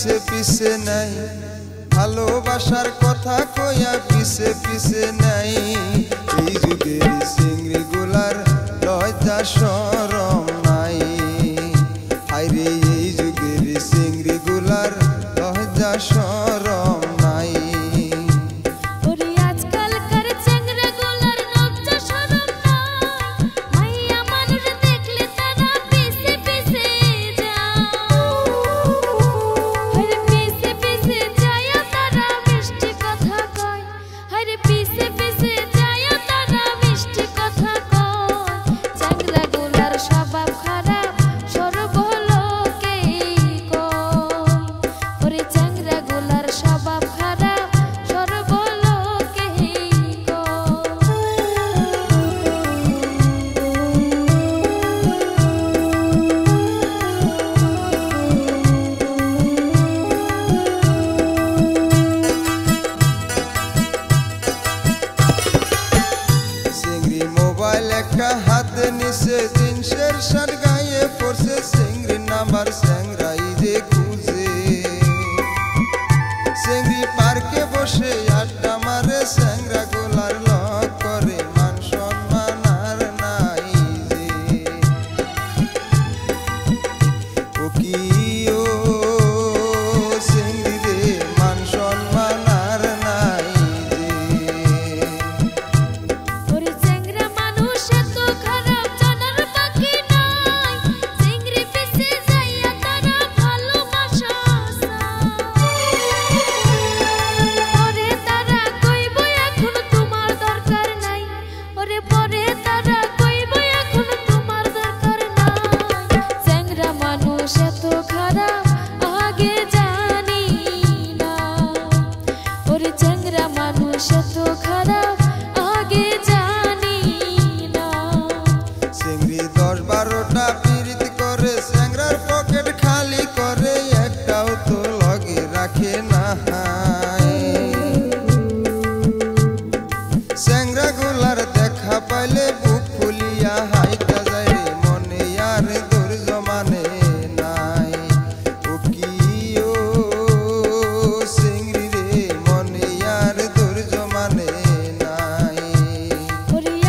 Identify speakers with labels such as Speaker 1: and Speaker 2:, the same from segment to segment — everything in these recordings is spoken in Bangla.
Speaker 1: পিছে পিছে নাই ভালোবাসার কথা কইয়া পিছে পিছে নাই এই যুগের চিংড়ি গুলার লজ্জা শরম নাই হায়রে এই যুগের চিংড়ি গুলার লজ্জা শরম নাই একটা হাতে নিচে জিন্সের শার্ট গায়ে পড়ছে চিংড়ি নাম্বার স্যাংরাই যে খুঁজে চিংড়ি পার্কে বসে আড্ডা মারে স্যাংরা গোলার লক করে মান সম্মান আর নাই যে ও কি ও চিংড়ি রে মান সম্মান আর নাই স্যাংরা গোলার দেখা পাইলে বুক ফুলিয়া হাইটা যায় রে মনে আর ধৈর্য মানে নাই ও কি ও চিংড়ি রে মনে আর ধৈর্য মানে নাই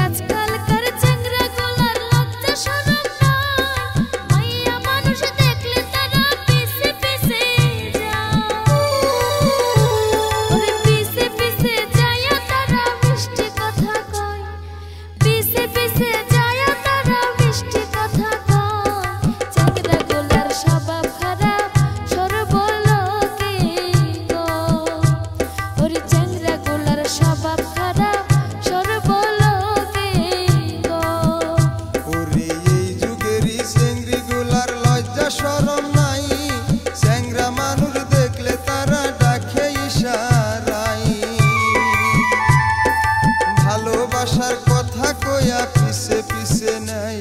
Speaker 2: আজকালকার চ্যাংরা গোলার লজ্জা শরম নাই মাইয়া মানুষ দেখলে তারা পিছে পিছে যায় ওরে পিছে পিছে যায় তারা মিষ্টি কথা কয় পিছে পিছে যায় তারা মিষ্টি কথা কয় চ্যাংরা গোলার স্বভাব খারাপ সর্বলোকে কয় ওরে চ্যাংরা গোলার স্বভাব খারাপ সর্বলোকে কয়
Speaker 1: ওরে এই যুগেরই চিংড়ি গুলার লজ্জা শরম নাই স্যাংরা মানুষ দেখলে তারা ডাকে ইশারাই ভালোবাসার কথা কইয়া পিছে পিছে নাই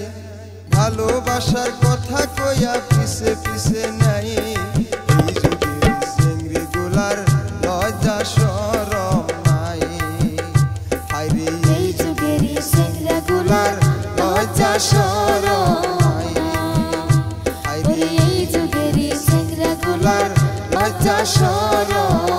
Speaker 1: ভালোবাসার কথা কইয়া পিছে পিছে নাই এই যুগের চিংড়ি গুলার লজ্জা শরম নাই হায়রে এই যুগের চিংড়ি গুলার লজ্জা শরম নাই হায়রে এই যুগের চিংড়ি গুলার লজ্জা শরম